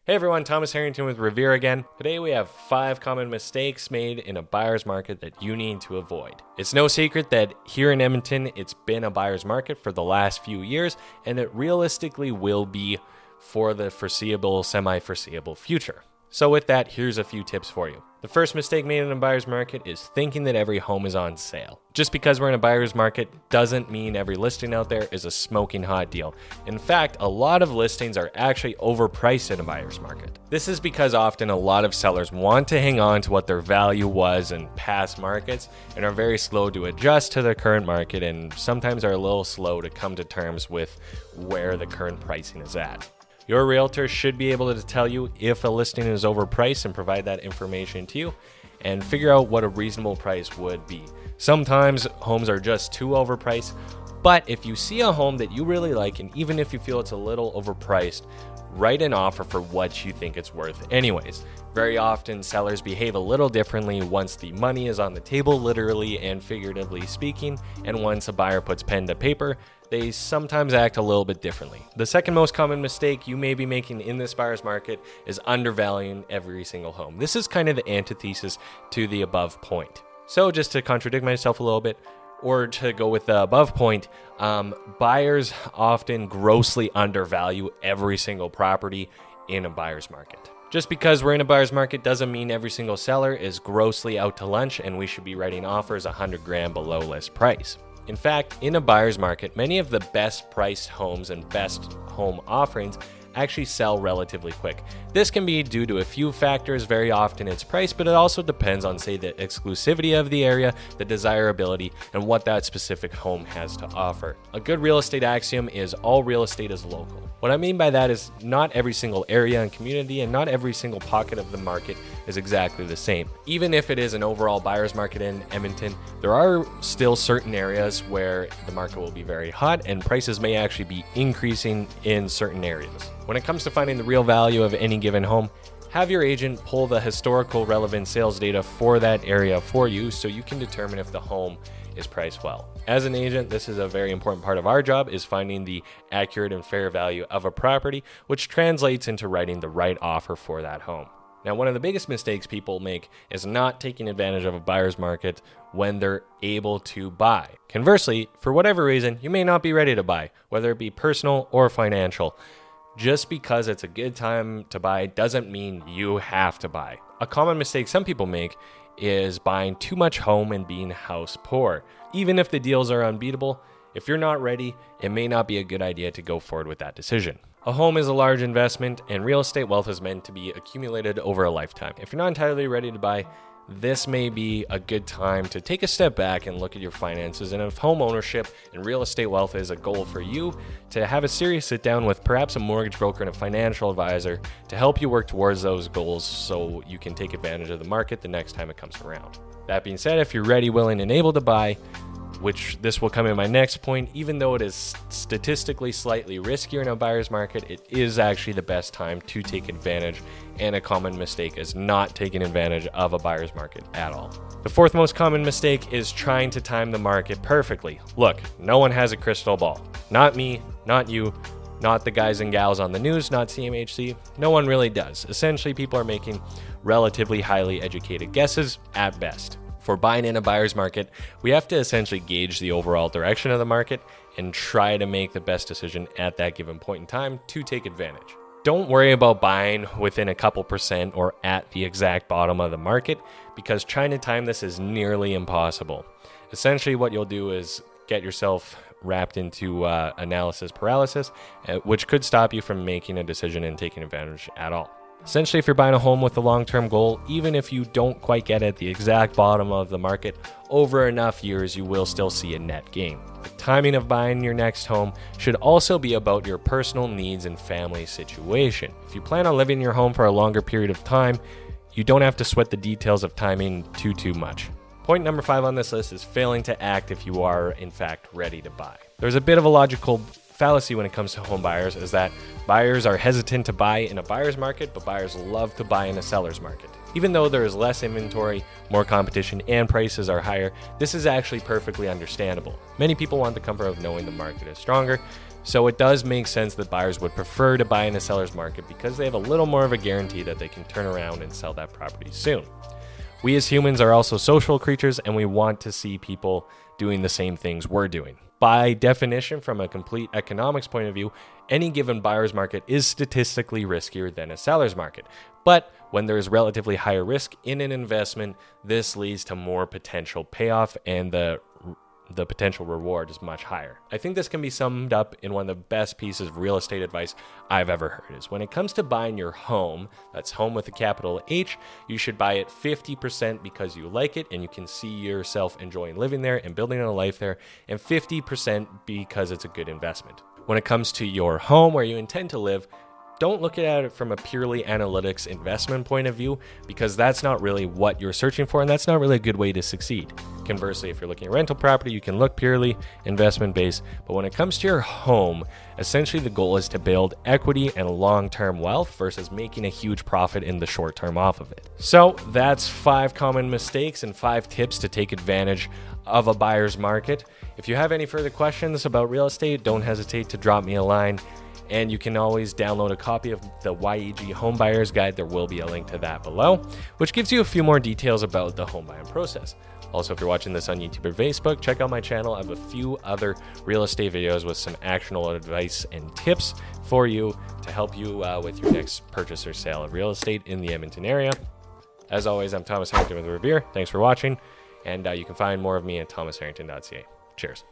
Hey everyone, Thomas Harrington with Revere again. Today we have 5 common mistakes made in a buyer's market that you need to avoid. It's no secret that here in Edmonton, it's been a buyer's market for the last few years, and it realistically will be for the foreseeable, semi-foreseeable future. So with that, here's a few tips for you. The first mistake made in a buyer's market is thinking that every home is on sale. Just because we're in a buyer's market doesn't mean every listing out there is a smoking hot deal. In fact, a lot of listings are actually overpriced in a buyer's market. This is because often a lot of sellers want to hang on to what their value was in past markets and are very slow to adjust to their current market, and sometimes are a little slow to come to terms with where the current pricing is at. Your realtor should be able to tell you if a listing is overpriced and provide that information to you and figure out what a reasonable price would be. Sometimes homes are just too overpriced, but if you see a home that you really like, and even if you feel it's a little overpriced, write an offer for what you think it's worth anyways. Very often sellers behave a little differently once the money is on the table, literally and figuratively speaking, and once a buyer puts pen to paper, they sometimes act a little bit differently. The second most common mistake you may be making in this buyer's market is undervaluing every single home. This is kind of the antithesis to the above point. So just to contradict myself a little bit, or to go with the above point, buyers often grossly undervalue every single property in a buyer's market. Just because we're in a buyer's market doesn't mean every single seller is grossly out to lunch and we should be writing offers 100 grand below list price. In fact, in a buyer's market, many of the best priced homes and best home offerings actually sell relatively quick. This can be due to a few factors. Very often it's price, but it also depends on, say, the exclusivity of the area, the desirability, and what that specific home has to offer. A good real estate axiom is all real estate is local. What I mean by that is not every single area and community and not every single pocket of the market is exactly the same. Even if it is an overall buyer's market in Edmonton, there are still certain areas where the market will be very hot and prices may actually be increasing in certain areas. When it comes to finding the real value of any given home, have your agent pull the historical relevant sales data for that area for you so you can determine if the home is priced well. As an agent, this is a very important part of our job, is finding the accurate and fair value of a property, which translates into writing the right offer for that home. Now, one of the biggest mistakes people make is not taking advantage of a buyer's market when they're able to buy. Conversely, for whatever reason, you may not be ready to buy, whether it be personal or financial. Just because it's a good time to buy doesn't mean you have to buy. A common mistake some people make is buying too much home and being house poor. Even if the deals are unbeatable, if you're not ready, it may not be a good idea to go forward with that decision. A home is a large investment, and real estate wealth is meant to be accumulated over a lifetime. If you're not entirely ready to buy, this may be a good time to take a step back and look at your finances. And if home ownership and real estate wealth is a goal for you, to have a serious sit down with perhaps a mortgage broker and a financial advisor to help you work towards those goals so you can take advantage of the market the next time it comes around. That being said, if you're ready, willing, and able to buy, which this will come in my next point, even though it is statistically slightly riskier in a buyer's market, it is actually the best time to take advantage, and a common mistake is not taking advantage of a buyer's market at all. The fourth most common mistake is trying to time the market perfectly. Look, no one has a crystal ball. Not me, not you, not the guys and gals on the news, not CMHC. No one really does. Essentially, people are making relatively highly educated guesses at best. For buying in a buyer's market, we have to essentially gauge the overall direction of the market and try to make the best decision at that given point in time to take advantage. Don't worry about buying within a couple percent or at the exact bottom of the market, because trying to time this is nearly impossible. Essentially, what you'll do is get yourself wrapped into analysis paralysis, which could stop you from making a decision and taking advantage at all. Essentially, if you're buying a home with a long-term goal, even if you don't quite get at the exact bottom of the market, over enough years, you will still see a net gain. The timing of buying your next home should also be about your personal needs and family situation. If you plan on living in your home for a longer period of time, you don't have to sweat the details of timing too much. Point number 5 on this list is failing to act if you are, in fact, ready to buy. There's a bit of a logical fallacy when it comes to home buyers, is that buyers are hesitant to buy in a buyer's market, but buyers love to buy in a seller's market. Even though there is less inventory, more competition, and prices are higher, this is actually perfectly understandable. Many people want the comfort of knowing the market is stronger, So it does make sense that buyers would prefer to buy in a seller's market because they have a little more of a guarantee that they can turn around and sell that property soon. We as humans are also social creatures, and we want to see people doing the same things we're doing. By definition, from a complete economics point of view, any given buyer's market is statistically riskier than a seller's market. But when there is relatively higher risk in an investment, this leads to more potential payoff, and the potential reward is much higher. I think this can be summed up in one of the best pieces of real estate advice I've ever heard is when it comes to buying your home, that's home with a capital H, you should buy it 50% because you like it and you can see yourself enjoying living there and building a life there, and 50% because it's a good investment. When it comes to your home where you intend to live, don't look at it from a purely analytics investment point of view, because that's not really what you're searching for, and that's not really a good way to succeed. Conversely, if you're looking at rental property, you can look purely investment based, but when it comes to your home, essentially the goal is to build equity and long-term wealth versus making a huge profit in the short term off of it. So that's 5 common mistakes and 5 tips to take advantage of a buyer's market. If you have any further questions about real estate, don't hesitate to drop me a line. And you can always download a copy of the YEG Homebuyer's Guide. There will be a link to that below, which gives you a few more details about the home buying process. Also, if you're watching this on YouTube or Facebook, check out my channel. I have a few other real estate videos with some actionable advice and tips for you to help you with your next purchase or sale of real estate in the Edmonton area. As always, I'm Thomas Harrington with Revere. Thanks for watching, and you can find more of me at thomasharrington.ca. Cheers.